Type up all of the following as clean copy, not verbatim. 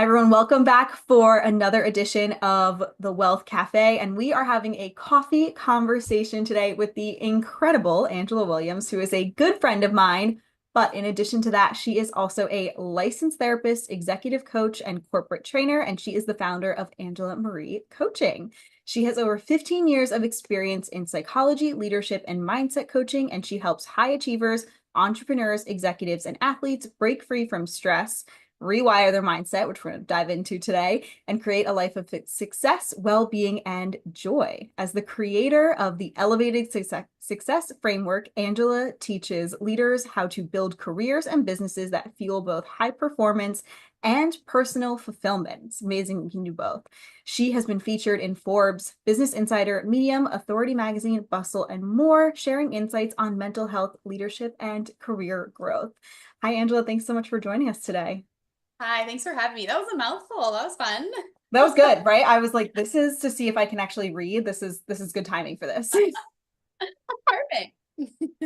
Hi, everyone. Welcome back for another edition of the Wealth Cafe. And we are having a coffee conversation today with the incredible Angela Williams, who is a good friend of mine. But in addition to that, she is also a licensed therapist, executive coach, and corporate trainer. And she is the founder of Angela Marie Coaching. She has over 15 years of experience in psychology, leadership, and mindset coaching. And she helps high achievers, entrepreneurs, executives, and athletes break free from stress, rewire their mindset, which we're going to dive into today, and create a life of success, well-being, and joy. As the creator of the Elevated Success Framework, Angela teaches leaders how to build careers and businesses that fuel both high performance and personal fulfillment. It's amazing you can do both. She has been featured in Forbes, Business Insider, Medium, Authority Magazine, Bustle, and more, sharing insights on mental health, leadership, and career growth. Hi, Angela. Thanks so much for joining us today. Hi, thanks for having me. That was a mouthful. That was fun. That was good, right? I was like, this is to see if I can actually read. This is good timing for this. Perfect.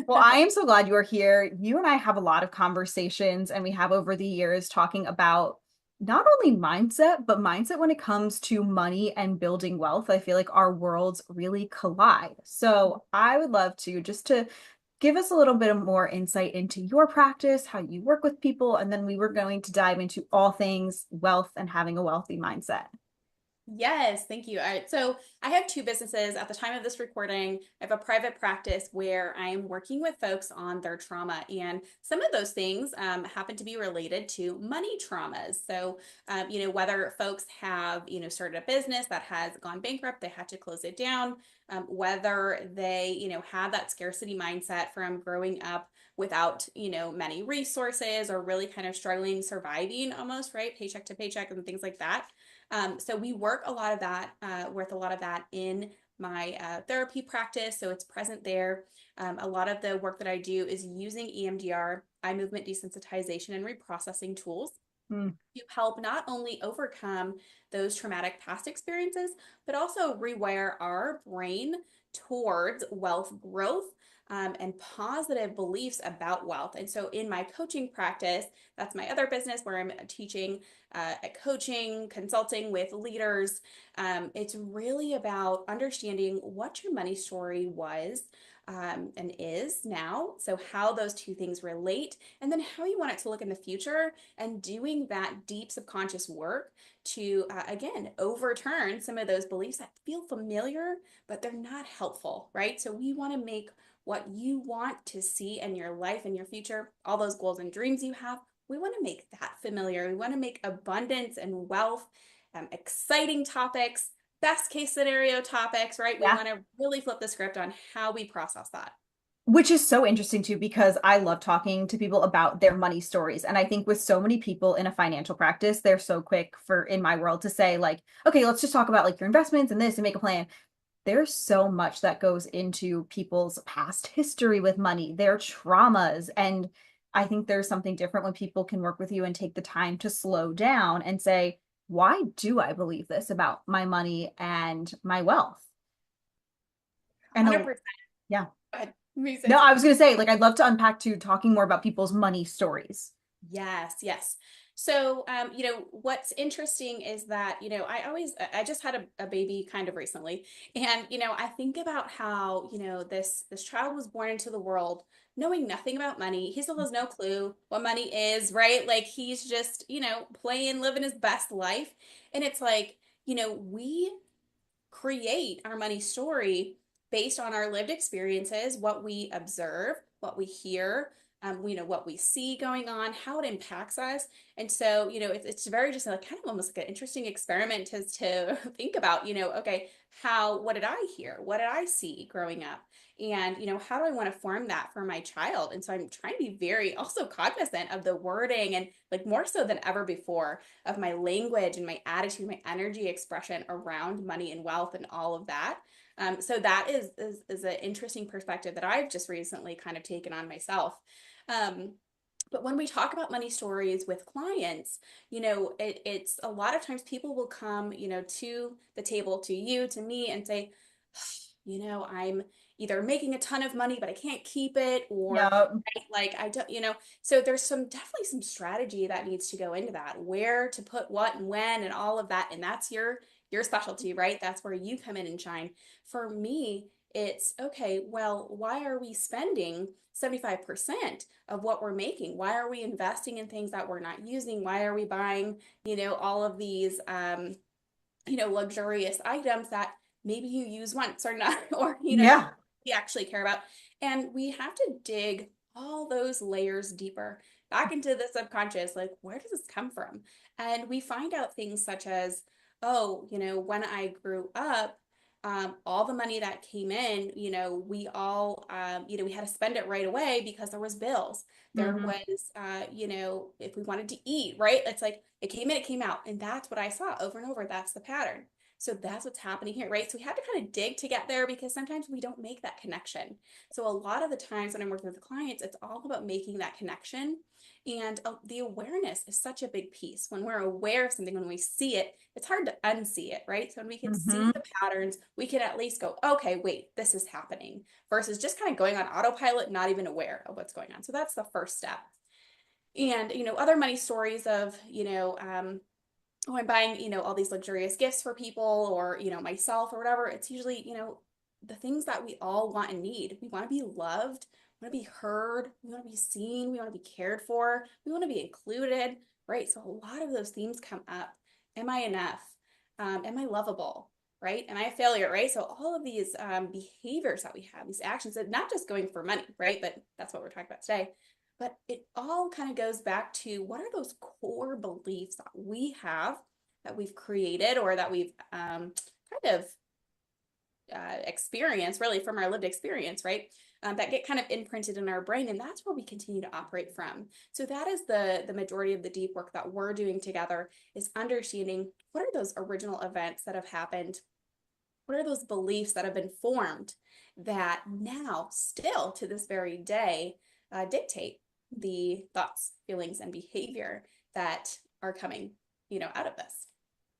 Well, I am so glad you are here. You and I have a lot of conversations, and we have over the years talking about not only mindset, but mindset when it comes to money and building wealth. I feel like our worlds really collide. So I would love to just to give us a little bit of more insight into your practice, how you work with people, and then we were going to dive into all things wealth and having a wealthy mindset. Yes, thank you. All right. So I have two businesses. At the time of this recording, I have a private practice where I am working with folks on their trauma. And some of those things happen to be related to money traumas. So, whether folks have, started a business that has gone bankrupt, they had to close it down, whether they, had that scarcity mindset from growing up without, many resources or really kind of struggling, surviving almost, right? Paycheck to paycheck and things like that. So we work a lot of that, with a lot of that in my therapy practice. So it's present there. A lot of the work that I do is using EMDR, eye movement desensitization, and reprocessing tools Hmm. to help not only overcome those traumatic past experiences, but also rewire our brain towards wealth growth. And positive beliefs about wealth. And so, in my coaching practice, that's my other business where I'm teaching, coaching, consulting with leaders. It's really about understanding what your money story was, and is now. So, how those two things relate, and then how you want it to look in the future, and doing that deep subconscious work to, again, overturn some of those beliefs that feel familiar, but they're not helpful, right? So, we want to make what you want to see in your life and your future, all those goals and dreams you have, we want to make that familiar. We want to make abundance and wealth, exciting topics, best case scenario topics, right? We Yeah. want to really flip the script on how we process that. Which is so interesting too, because I love talking to people about their money stories. And I think with so many people in a financial practice, they're so quick for, in my world, to say, like, okay, let's just talk about like your investments and this and make a plan. There's so much that goes into people's past history with money, their traumas. And I think there's something different when people can work with you and take the time to slow down and say, why do I believe this about my money and my wealth? And 100%. yeah. Go ahead. Me say No, I something. was going to say, like, I'd love to unpack to talking more about people's money stories. Yes, yes. So, what's interesting is that, I just had a baby kind of recently. And, I think about how, this child was born into the world knowing nothing about money. He still has no clue what money is, right? Like he's just, playing, living his best life. And it's like, we create our money story based on our lived experiences, what we observe, what we hear, what we see going on, how it impacts us. And so, it's very just like kind of almost like an interesting experiment to think about, okay, what did I hear? What did I see growing up? And, how do I want to form that for my child? And so I'm trying to be very also cognizant of the wording and like more so than ever before of my language and my attitude, my energy expression around money and wealth and all of that. So that is an interesting perspective that I've just recently kind of taken on myself. Um, but when we talk about money stories with clients, it's a lot of times people will come, to the table, to you, to me, and say, I'm either making a ton of money, but I can't keep it, or Yeah. right, like I don't, so there's definitely some strategy that needs to go into that, where to put what and when and all of that. And that's your specialty, right? That's where you come in and shine. For me, it's okay, well, why are we spending 75% of what we're making? Why are we investing in things that we're not using? Why are we buying, all of these luxurious items that maybe you use once or not, or, don't Yeah. you actually care about. And we have to dig all those layers deeper back into the subconscious. Like, where does this come from? And we find out things such as, oh, when I grew up, all the money that came in, we all, we had to spend it right away because there was bills. There Hmm. was, if we wanted to eat, right? It's like it came in, it came out. And that's what I saw over and over. That's the pattern. So that's what's happening here, right? So we have to kind of dig to get there because sometimes we don't make that connection. So a lot of the times when I'm working with the clients, it's all about making that connection. And the awareness is such a big piece. When we're aware of something, when we see it, it's hard to unsee it, right? So when we can see Hmm. the patterns, we can at least go, okay, wait, this is happening, versus just kind of going on autopilot, not even aware of what's going on. So that's the first step. And, other money stories of, oh, I'm buying, all these luxurious gifts for people, or, myself or whatever. It's usually, the things that we all want and need. We want to be loved, we want to be heard, we want to be seen, we want to be cared for, we want to be included, right? So a lot of those themes come up. Am I enough? Am I lovable? Right? Am I a failure? Right? So all of these behaviors that we have, these actions, that not just going for money, right? But that's what we're talking about today. But it all kind of goes back to, what are those core beliefs that we have, that we've created, or that we've kind of experienced, really, from our lived experience, right? That get kind of imprinted in our brain, and that's where we continue to operate from. So that is the majority of the deep work that we're doing together, is understanding what are those original events that have happened, what are those beliefs that have been formed that now, still to this very day, dictate the thoughts, feelings, and behavior that are coming, out of this.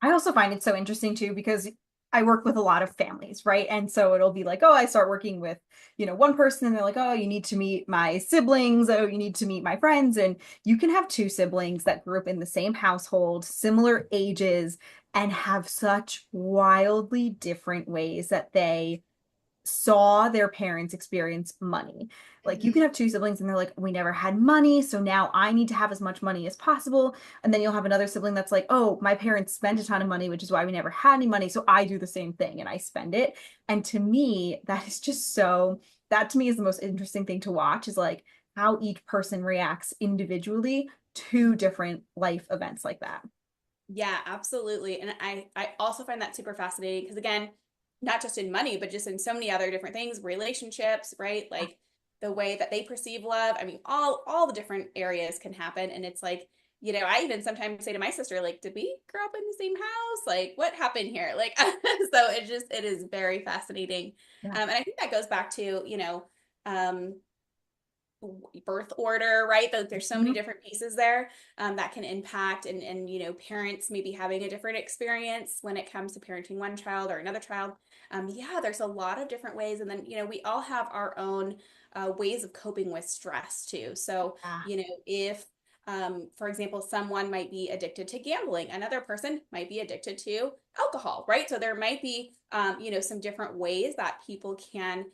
I also find it so interesting too because I work with a lot of families, right? And so it'll be like, oh, I start working with, one person and they're like, oh, you need to meet my siblings. Oh, you need to meet my friends. And you can have two siblings that grew up in the same household, similar ages, and have such wildly different ways that they saw their parents experience money. Like you can Mm-hmm. have two siblings and they're like, we never had money, so now I need to have as much money as possible. And then you'll have another sibling that's like, oh, my parents spent a ton of money, which is why we never had any money. So I do the same thing and I spend it. And to me, that is just so, that to me is the most interesting thing to watch is like how each person reacts individually to different life events like that. Yeah, absolutely. And I also find that super fascinating because, again, not just in money, but just in so many other different things, relationships, right? Like the way that they perceive love. I mean, all the different areas can happen. And it's like, I even sometimes say to my sister, like, did we grow up in the same house? Like, what happened here? Like, so it is very fascinating. Yeah. And I think that goes back to, um, birth order, right? There's so many Mhm. different pieces there that can impact, and parents maybe having a different experience when it comes to parenting one child or another child. Yeah, there's a lot of different ways, and then we all have our own ways of coping with stress too. So Yeah. if for example, someone might be addicted to gambling, another person might be addicted to alcohol, right? So there might be some different ways that people can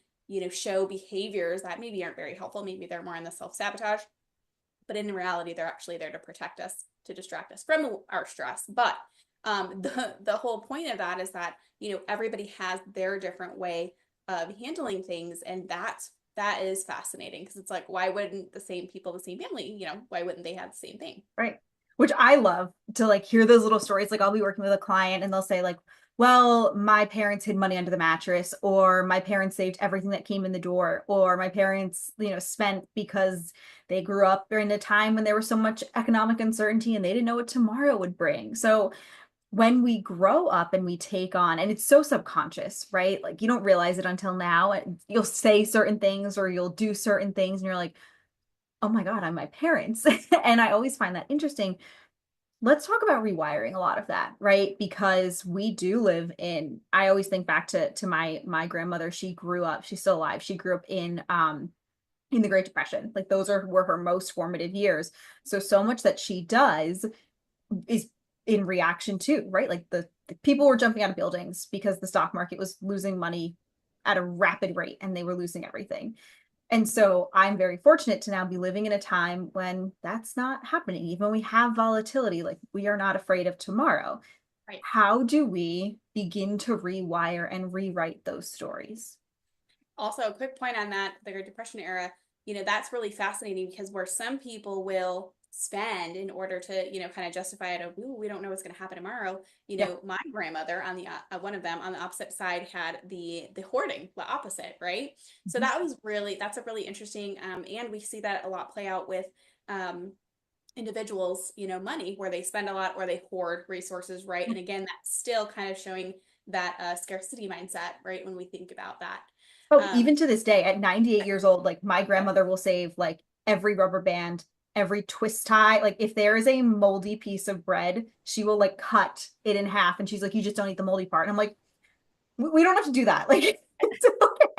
show behaviors that maybe aren't very helpful. Maybe they're more in the self-sabotage, but in reality, they're actually there to protect us, to distract us from our stress. But the whole point of that is that, everybody has their different way of handling things. And that is fascinating because it's like, why wouldn't the same people, the same family, why wouldn't they have the same thing? Right. Which I love to like hear those little stories. Like I'll be working with a client and they'll say like, well, my parents hid money under the mattress, or my parents saved everything that came in the door, or my parents, spent because they grew up during a time when there was so much economic uncertainty and they didn't know what tomorrow would bring. So when we grow up and we take on, and it's so subconscious, right? Like you don't realize it until now. You'll say certain things or you'll do certain things and you're like, oh my God, I'm my parents. And I always find that interesting let's talk about rewiring a lot of that, right? Because we do live in, I always think back to my grandmother. She grew up, she's still alive. She grew up in the Great Depression. Like those were her most formative years. So much that she does is in reaction to, right? Like the people were jumping out of buildings because the stock market was losing money at a rapid rate and they were losing everything. And so I'm very fortunate to now be living in a time when that's not happening. Even when we have volatility, like we are not afraid of tomorrow. Right. How do we begin to rewire and rewrite those stories? Also, a quick point on that, the Great Depression era, that's really fascinating because where some people will spend in order to, kind of justify it of, ooh, we don't know what's going to happen tomorrow. Yeah. My grandmother on the one of them on the opposite side had the hoarding, the opposite, right? So Mhm. that's a really interesting, and we see that a lot play out with individuals, money where they spend a lot or they hoard resources, right? And again, that's still kind of showing that scarcity mindset, right? When we think about that. Oh, Um, even to this day, at 98 years old, like my grandmother will save like every rubber band, every twist tie. Like if there is a moldy piece of bread, she will like cut it in half and she's like, you just don't eat the moldy part. And I'm like, we don't have to do that. Like it's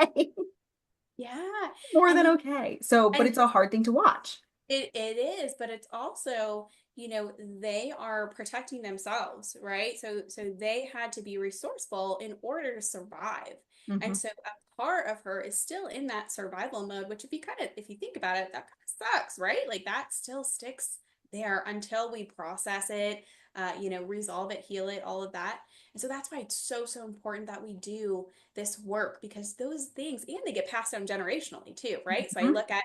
okay. yeah. More And than okay. So, but and it's a hard thing to watch. it is, but it's also, they are protecting themselves, right? So they had to be resourceful in order to survive. And Mhm. so a part of her is still in that survival mode, which if you think about it, that kind of sucks, right? Like that still sticks there until we process it, resolve it, heal it, all of that. And so that's why it's so, so important that we do this work because those things, and they get passed down generationally too, right? So I Mhm. look at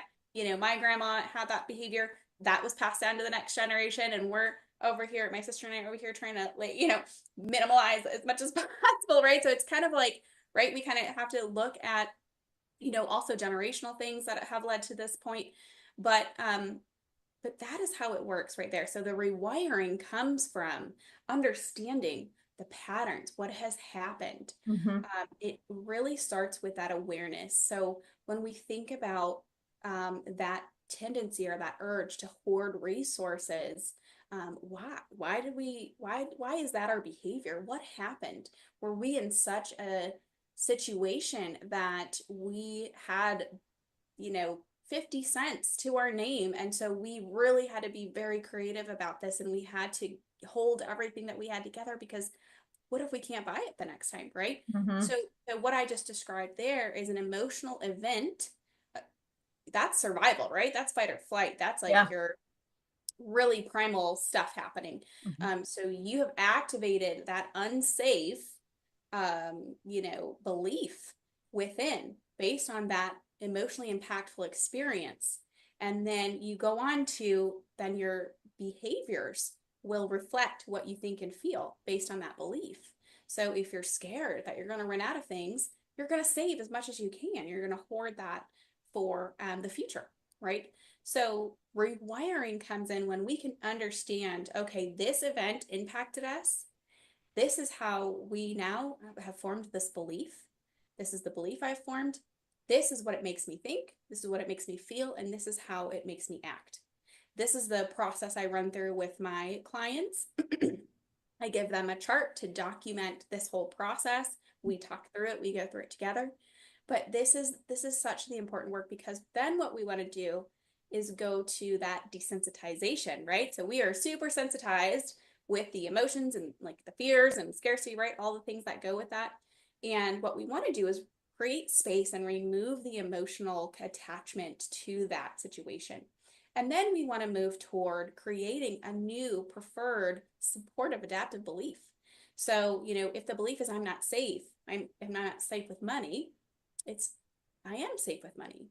my grandma had that behavior that was passed down to the next generation, and we're over here, my sister and I are over here trying to like, minimize as much as possible, right? So it's kind of like, right, we kind of have to look at, also generational things that have led to this point. But that is how it works right there. So the rewiring comes from understanding the patterns, what has happened. Mhm. It really starts with that awareness. So when we think about that tendency or that urge to hoard resources, why is that our behavior? What happened? Were we in such a situation that we had, you know, 50 cents to our name. And so we really had to be very creative about this and we had to hold everything that we had together because what if we can't buy it the next time, right? Mhm. So, so what I just described there is an emotional event. uh, That's survival, right? That's fight or flight. That's like Yeah. your really primal stuff happening. Mhm. So you have activated that unsafe, belief within based on that emotionally impactful experience. And then you go on to, then your behaviors will reflect what you think and feel based on that belief. So if you're scared that you're going to run out of things, you're going to save as much as you can. You're going to hoard that for the future, right? So rewiring comes in when we can understand, okay, this event impacted us. This is how we now have formed this belief. This is the belief I've formed. This is what it makes me think. This is what it makes me feel. And this is how it makes me act. This is the process I run through with my clients. I give them a chart to document this whole process. We talk through it, we go through it together. But this is such the important work because then what we want to do is go to that desensitization, right? So we are super sensitized with the emotions and like the fears and scarcity, right? All the things that go with that. And what we want to do is create space and remove the emotional attachment to that situation. And then we want to move toward creating a new preferred supportive adaptive belief. So, if the belief is I'm not safe, I'm not safe with money, it's I am safe with money.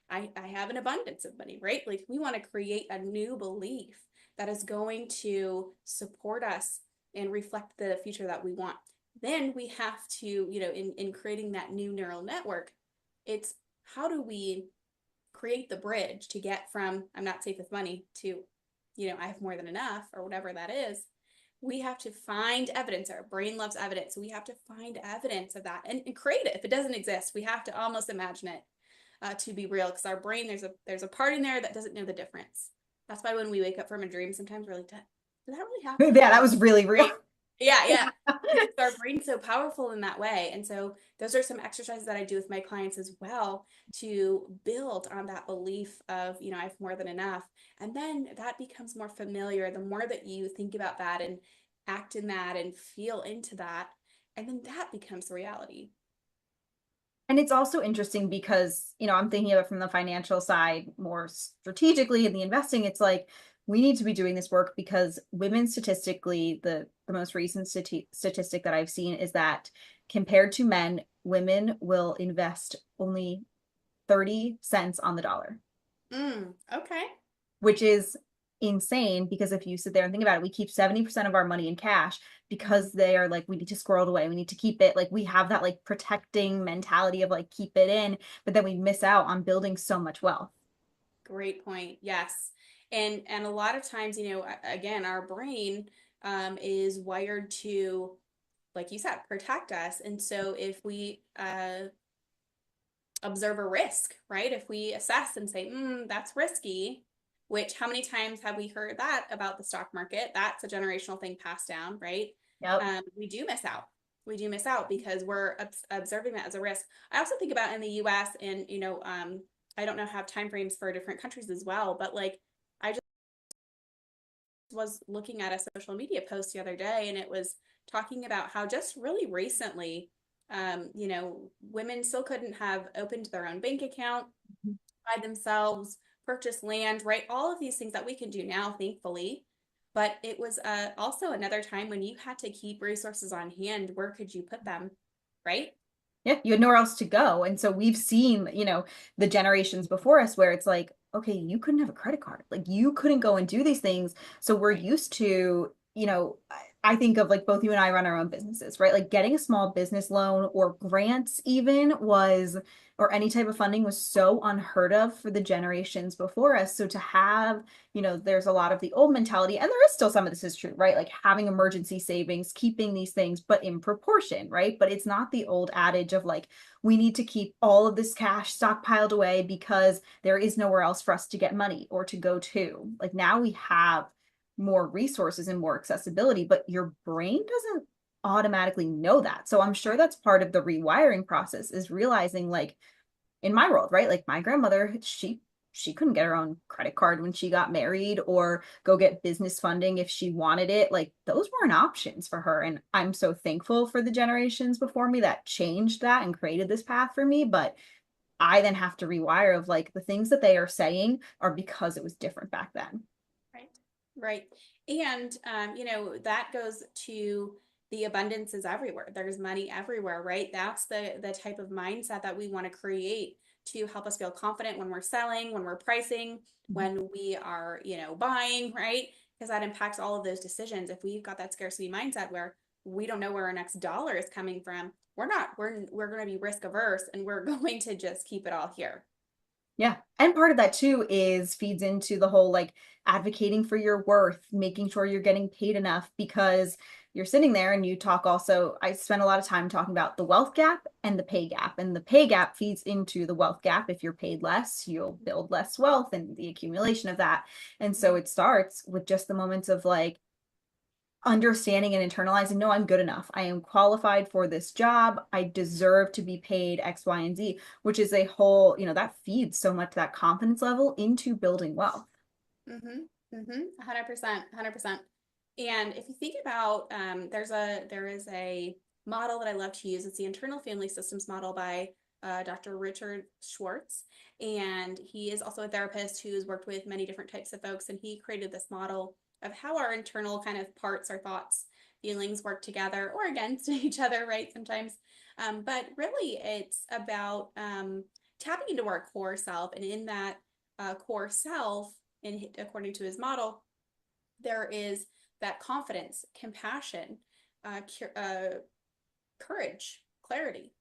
I have an abundance of money, right? Like we want to create a new belief that is going to support us and reflect the future that we want. Then we have to, in creating that new neural network, it's how do we create the bridge to get from I'm not safe with money to, I have more than enough or whatever that is. We have to find evidence. Our brain loves evidence. So we have to find evidence of that and create it. If it doesn't exist, we have to almost imagine it to be real because our brain, there's a part in there that doesn't know the difference. That's why when we wake up from a dream, sometimes we're like, did that really Yeah, happen? that was really real. Right. Yeah, yeah. Because our brain's so powerful in that way. And so those are some exercises that I do with my clients as well to build on that belief of, I have more than enough. And then that becomes more familiar the more that you think about that and act in that and feel into that. And then that becomes reality. And it's also interesting because, I'm thinking of it from the financial side more strategically in the investing. It's like we need to be doing this work because women statistically, the most recent statistic that I've seen is that compared to men, women will invest only 30 cents on the dollar, Okay. which is insane because if you sit there and think about it, we keep 70% of our money in cash because they are like, we need to squirrel it away. We need to keep it like we have that like protecting mentality of like keep it in, but then we miss out on building so much wealth. Great point. Yes. And a lot of times, again, our brain is wired to, like you said, protect us. And so if we observe a risk, right? If we assess and say, that's risky, which how many times have we heard that about the stock market? That's a generational thing passed down, right? Yep. We do miss out. We do miss out because we're observing that as a risk. I also think about in the US and, I don't know, have timeframes for different countries as well, but like I just was looking at a social media post the other day and it was talking about how just really recently, women still couldn't have opened their own bank account by themselves, purchase land, right? All of these things that we can do now, thankfully. But it was also another time when you had to keep resources on hand. Where could you put them, right? Yeah, you had nowhere else to go. And so we've seen, the generations before us where it's like, okay, you couldn't have a credit card. Like you couldn't go and do these things. So we're Right. used to, I think of like both you and I run our own businesses, right? Like getting a small business loan or grants even was, or any type of funding was so unheard of for the generations before us. So to have, there's a lot of the old mentality, and there is still some of this is true, right? Like having emergency savings, keeping these things, but in proportion, right? But it's not the old adage of like, we need to keep all of this cash stockpiled away because there is nowhere else for us to get money or to go to. Like now we have more resources and more accessibility, but your brain doesn't automatically know that. So I'm sure that's part of the rewiring process is realizing like in my world, right? Like my grandmother, she couldn't get her own credit card when she got married or go get business funding if she wanted it. Like those weren't options for her. And I'm so thankful for the generations before me that changed that and created this path for me. But I then have to rewire of like the things that they are saying are because it was different back then. Right. Right. And that goes to the abundance is everywhere. There's money everywhere, right? That's the type of mindset that we want to create to help us feel confident when we're selling, when we're pricing, when we are, buying, right? Because that impacts all of those decisions. If we've got that scarcity mindset where we don't know where our next dollar is coming from, we're going to be risk averse and we're going to just keep it all here. Yeah. And part of that too is feeds into the whole like advocating for your worth, making sure you're getting paid enough because you're sitting there and you talk also. I spend a lot of time talking about the wealth gap and the pay gap. And the pay gap feeds into the wealth gap. If you're paid less, you'll build less wealth and the accumulation of that. And so it starts with just the moments of like, understanding and internalizing, no, I'm good enough. I am qualified for this job. I deserve to be paid X, Y, and Z, which is a whole, that feeds so much that confidence level into building wealth. Mm-hmm. Mm-hmm. 100%. 100%. And if you think about, there is a model that I love to use. It's the internal family systems model by Dr. Richard Schwartz. And he is also a therapist who's worked with many different types of folks. And he created this model of how our internal kind of parts, our thoughts, feelings work together or against each other, right? Sometimes. But really, it's about tapping into our core self. And in that core self, according to his model, there is that confidence, compassion, courage, clarity,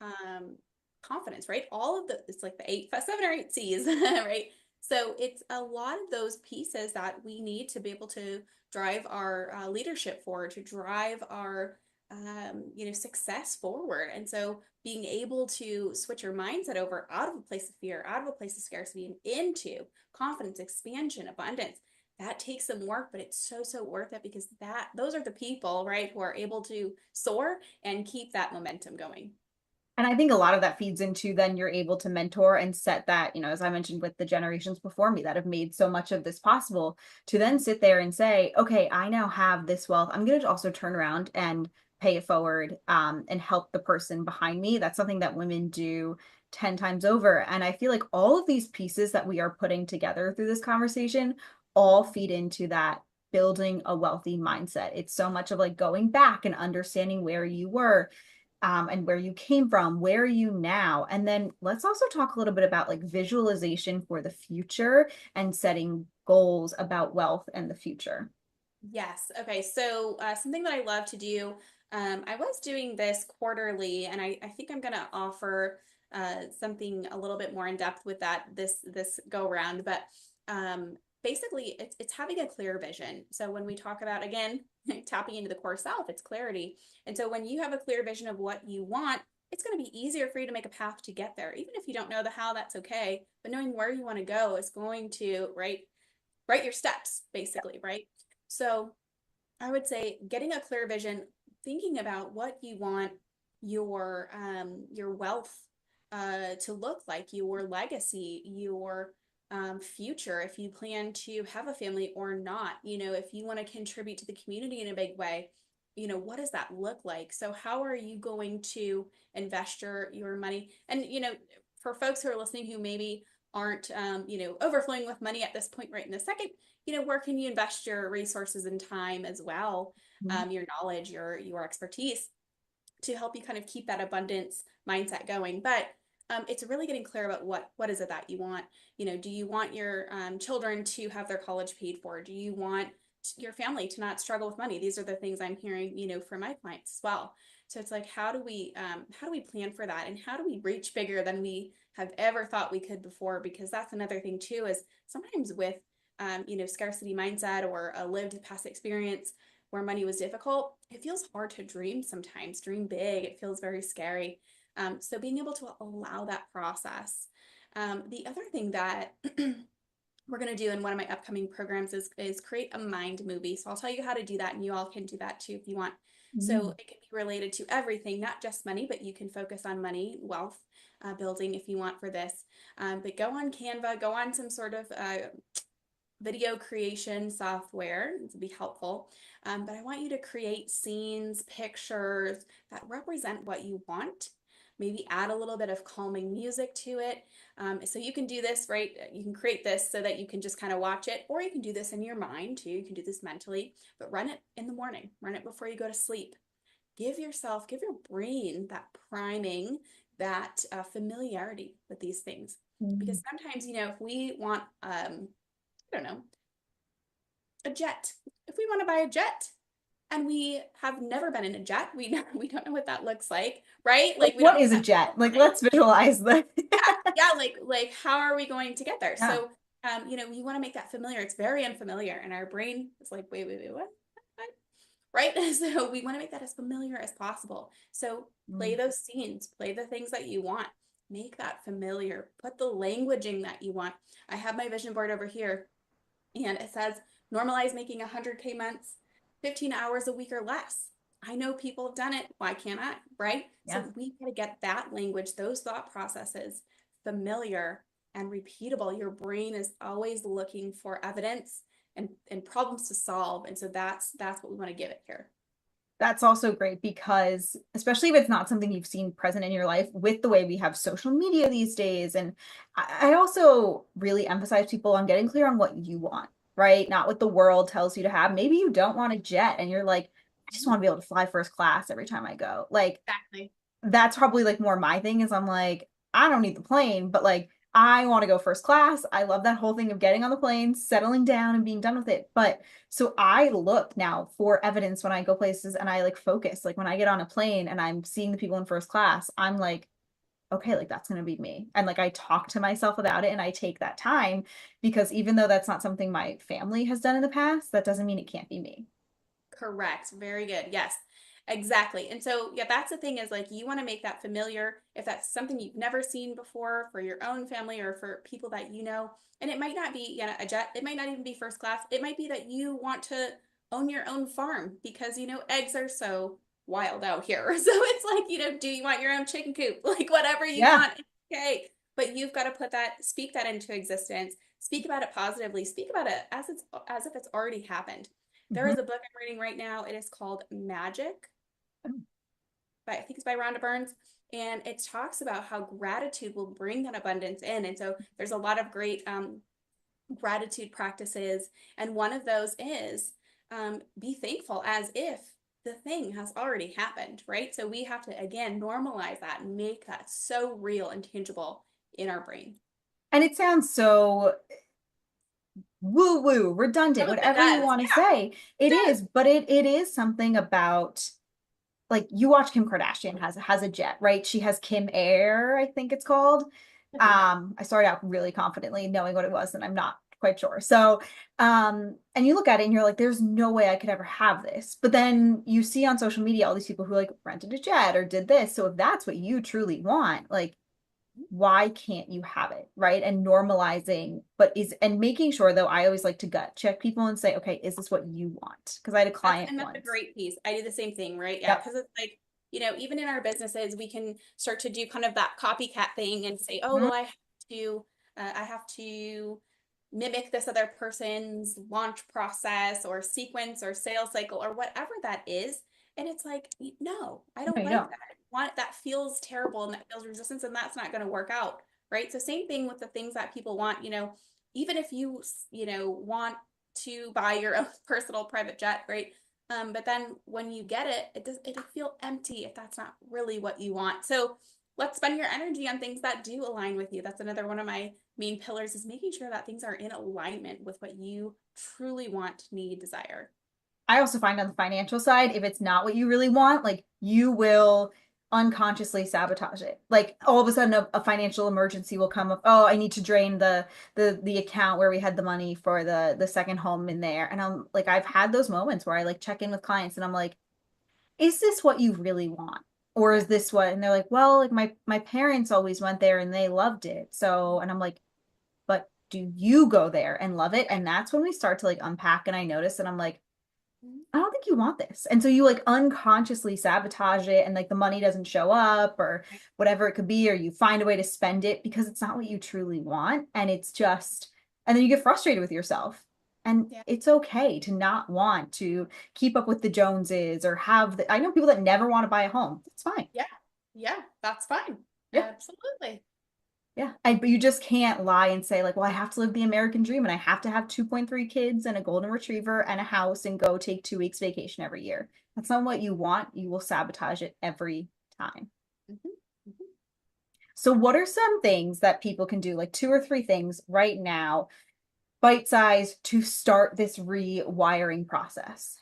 um, confidence, right? All of it's like the seven or eight C's, right? So it's a lot of those pieces that we need to be able to drive our leadership forward, to drive our success forward. And so being able to switch your mindset over out of a place of fear, out of a place of scarcity, and into confidence, expansion, abundance. that takes some work, but it's so, so worth it because those are the people, right, who are able to soar and keep that momentum going. And I think a lot of that feeds into then you're able to mentor and set that, as I mentioned with the generations before me that have made so much of this possible, to then sit there and say, okay, I now have this wealth. I'm going to also turn around and pay it forward, and help the person behind me. That's something that women do 10 times over. And I feel like all of these pieces that we are putting together through this conversation all feed into that building a wealthy mindset. It's so much of like going back and understanding where you were, and where you came from, where are you now? And then let's also talk a little bit about like visualization for the future and setting goals about wealth and the future. Yes. Okay. So something that I love to do, I was doing this quarterly, and I think I'm going to offer something a little bit more in depth with that this go around. But basically, it's having a clear vision. So when we talk about again tapping into the core self, it's clarity. And so when you have a clear vision of what you want, it's going to be easier for you to make a path to get there. Even if you don't know the how, that's okay. But knowing where you want to go is going to write your steps, basically, right? So I would say getting a clear vision, thinking about what you want your wealth to look like, your legacy, your future, if you plan to have a family or not, if you want to contribute to the community in a big way, what does that look like? So how are you going to invest your money? And, for folks who are listening who maybe aren't, overflowing with money at this point right in the second, where can you invest your resources and time as well, Mhm. your knowledge, your expertise to help you kind of keep that abundance mindset going. But it's really getting clear about what is it that you want. Do you want your children to have their college paid for? Do you want your family to not struggle with money? These are the things I'm hearing, from my clients as well. So it's like, how do we plan for that, and how do we reach bigger than we have ever thought we could before? Because that's another thing too, is sometimes with scarcity mindset or a lived past experience where money was difficult, it feels hard to dream sometimes, dream big. It feels very scary. So being able to allow that process. The other thing that we're going to do in one of my upcoming programs is create a mind movie. So I'll tell you how to do that, and you all can do that too if you want. So Mhm. it can be related to everything, not just money, but you can focus on money, wealth building if you want for this. But go on Canva, go on some sort of video creation software to be helpful. But I want you to create scenes, pictures that represent what you want. Maybe add a little bit of calming music to it. So you can do this, right? You can create this so that you can just kind of watch it, or you can do this in your mind too. You can do this mentally, but run it in the morning, run it before you go to sleep. Give your brain that priming, that familiarity with these things. Because Mhm. sometimes, if we want, I don't know, a jet. If we want to buy a jet and we have never been in a jet, we don't know what that looks like, right? Like, Like we don't what know what is a that jet? feels Like, like. let's visualize the. Yeah, like how are we going to get there? Yeah. So, you want to make that familiar. It's very unfamiliar, and our brain is like, wait, what? What? Right? So we want to make that as familiar as possible. So play Mm. those scenes, play the things that you want, make that familiar, put the languaging that you want. I have my vision board over here, and it says normalize making 100K months, 15 hours a week or less. I know people have done it. Why can't I? Right? Yeah. So we got to get that language, those thought processes familiar and repeatable. Your brain is always looking for evidence and problems to solve. And so that's what we want to give it here. That's also great because, especially if it's not something you've seen present in your life, with the way we have social media these days. And I also really emphasize people on getting clear on what you want, right? Not what the world tells you to have. Maybe you don't want a jet and you're like, I just want to be able to fly first class every time I go. Like, Exactly. that's probably like more my thing is I'm like, I don't need the plane, but like I want to go first class. I love that whole thing of getting on the plane, settling down and being done with it. But so I look now for evidence when I go places and I like focus. Like when I get on a plane and I'm seeing the people in first class, I'm like, okay, like that's going to be me. And like I talk to myself about it and I take that time because even though that's not something my family has done in the past, that doesn't mean it can't be me. Correct. Very good. Yes. Exactly. And so, yeah, that's the thing is like you want to make that familiar if that's something you've never seen before for your own family or for people that you know. And it might not be, a jet, it might not even be first class. It might be that you want to own your own farm because, eggs are so wild out here. So it's like, do you want your own chicken coop? Like whatever you Yeah. want. Okay. But you've got to speak that into existence, speak about it positively, speak about it as if it's already happened. There Mhm. is a book I'm reading right now. It is called Magic I think it's by Rhonda Burns. And it talks about how gratitude will bring that abundance in. And so there's a lot of great gratitude practices. And one of those is be thankful as if the thing has already happened, right? So we have to, again, normalize that and make that so real and tangible in our brain. And it sounds so woo woo, redundant, Oh, it whatever you does. want to Yeah, say. it It does. is, but it is something about like you watch Kim Kardashian has a jet, right? She has Kim Air, I think it's called. I started out really confidently knowing what it was, and I'm not quite sure. So, and you look at it and you're like, there's no way I could ever have this. But then you see on social media all these people who like rented a jet or did this. So if that's what you truly want, like why can't you have it, right? And normalizing, but is and making sure though, I always like to gut check people and say, okay, is this what you want? Because I had a client That's a once. great piece. I do the same thing, right? Yeah, Yep. because it's like, even in our businesses, we can start to do kind of that copycat thing and say, oh, Mhm. well, I have to mimic this other person's launch process or sequence or sales cycle or whatever that is. And it's like, no, I No, don't you like don't. that. That feels terrible and that feels resistance, and that's not going to work out, right? So same thing with the things that people want. Even if want to buy your own personal private jet, right? But then when you get it, it'll feel empty if that's not really what you want. So let's spend your energy on things that do align with you. That's another one of my main pillars is making sure that things are in alignment with what you truly want, need, desire. I also find on the financial side, if it's not what you really want, like you will unconsciously sabotage it. Like all of a sudden a financial emergency will come up. Oh, I need to drain the account where we had the money for the second home in there. And I'm like, I've had those moments where I like check in with clients and I'm like, is this what you really want? Or Yeah. is this what? And they're like, well, like my parents always went there and they loved it. So, and I'm like, but do you go there and love it? Right. And that's when we start to like unpack and I notice and I'm like, Mhm. I don't think you want this. And so you like unconsciously sabotage it and like the money doesn't show up or Right. whatever it could be, or you find a way to spend it because it's not what you truly want. And it's just, and then you get frustrated with yourself. And Yeah. it's okay to not want to keep up with the Joneses or have the, I know people that never want to buy a home. It's fine. Yeah. Yeah. That's fine. Yeah. Absolutely. Yeah. And but you just can't lie and say, like, well, I have to live the American dream and I have to have 2.3 kids and a golden retriever and a house and go take 2 weeks vacation every year. That's not what you want. You will sabotage it every time. Mhm. Mhm. So, what are some things that people can do, like two or three things right now, bite size, to start this rewiring process?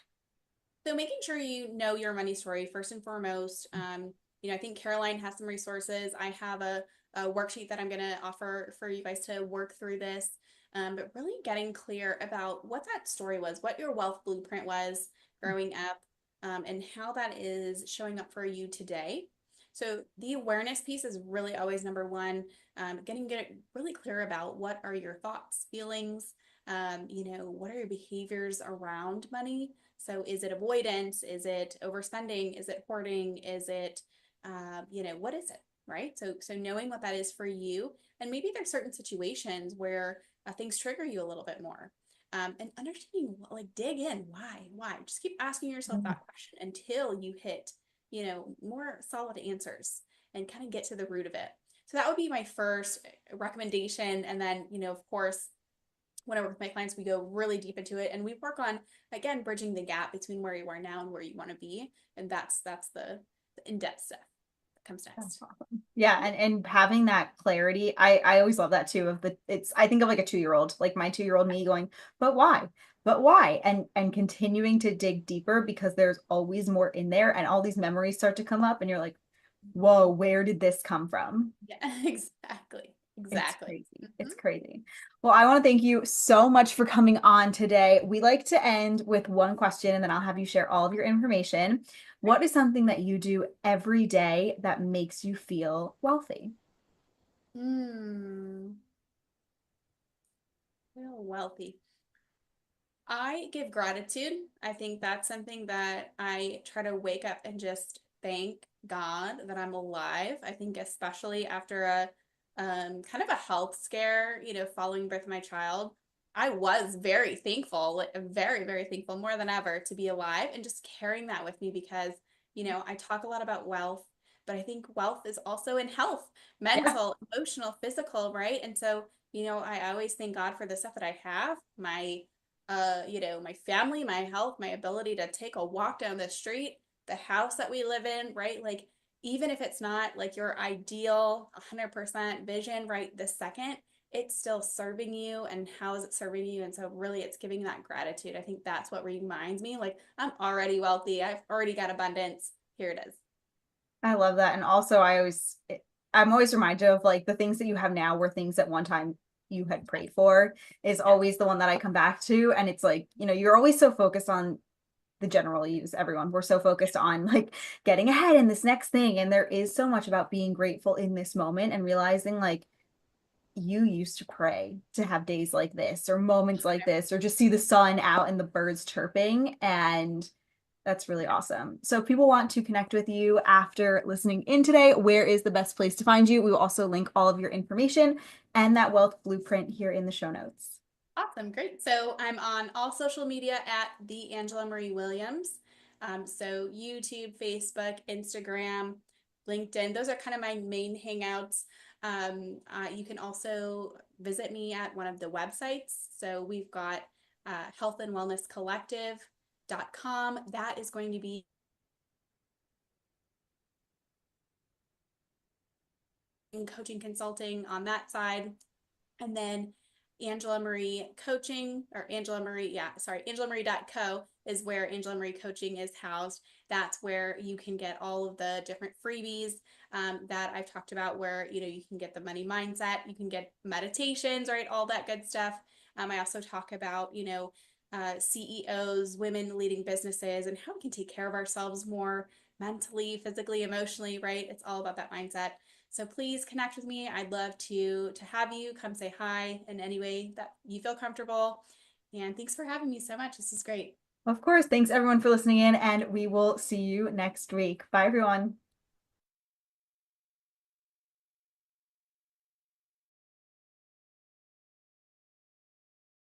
So making sure you know your money story first and foremost. I think Caroline has some resources. I have a worksheet that I'm going to offer for you guys to work through this. But really getting clear about what that story was, what your wealth blueprint was growing up, and how that is showing up for you today. So the awareness piece is really always number one. Get really clear about what are your thoughts, feelings, what are your behaviors around money. So is it avoidance? Is it overspending? Is it hoarding? Is it, what is it? Right. So knowing what that is for you, and maybe there's certain situations where things trigger you a little bit more. And understanding, like dig in, why? Just keep asking yourself Mhm. that question until you hit, more solid answers and kind of get to the root of it. So that would be my first recommendation. And then, of course, when I work with my clients, we go really deep into it and we work on, again, bridging the gap between where you are now and where you want to be. And that's the in-depth stuff that comes That's next. awesome. Yeah, and having that clarity, I always love that too. Of the it's I think of like a 2 year old, like my 2 year old me going, but why? But why? And continuing to dig deeper because there's always more in there, and all these memories start to come up, and you're like, whoa, where did this come from? Yeah, exactly. It's Exactly. crazy. Hmm. It's crazy. Well, I want to thank you so much for coming on today. We like to end with one question and then I'll have you share all of your information. What is something that you do every day that makes you feel wealthy? Hmm. Feel wealthy. I give gratitude. I think that's something that I try to wake up and just thank God that I'm alive. I think especially after a kind of a health scare, following birth of my child, I was very thankful, like very, very thankful more than ever to be alive and just carrying that with me because, I talk a lot about wealth, but I think wealth is also in health, Yeah. mental, emotional, physical, right? And so, I always thank God for the stuff that I have, my family, my health, my ability to take a walk down the street, the house that we live in, right? Like, even if it's not like your ideal 100% vision right this second, it's still serving you. And how is it serving you? And so, really, it's giving that gratitude. I think that's what reminds me like, I'm already wealthy, I've already got abundance. Here it is. I love that. And also I'm always reminded of like the things that you have now were things that one time you had prayed for is Yeah. always the one that I come back to. And it's like, you're always so focused on the general use, everyone. We're so focused on like getting ahead in this next thing. And there is so much about being grateful in this moment and realizing like you used to pray to have days like this or moments like this or just see the sun out and the birds chirping. And that's really awesome. So if people want to connect with you after listening in today, where is the best place to find you? We will also link all of your information and that wealth blueprint here in the show notes. Awesome, great. So I'm on all social media at the Angela Marie Williams. So YouTube, Facebook, Instagram, LinkedIn, those are kind of my main hangouts. You can also visit me at one of the websites. So we've got health and wellness collective.com. That is going to be coaching consulting on that side. And then Angela Marie Coaching or Angela Marie, yeah, sorry, AngelaMarie.co is where Angela Marie Coaching is housed. That's where you can get all of the different freebies that I've talked about, where you can get the money mindset, you can get meditations, right, all that good stuff. I also talk about CEOs, women leading businesses, and how we can take care of ourselves more mentally, physically, emotionally, right? It's all about that mindset. So please connect with me. I'd love to have you come say hi in any way that you feel comfortable. And thanks for having me so much. This is great. Of course, thanks everyone for listening in, and we will see you next week. Bye, everyone.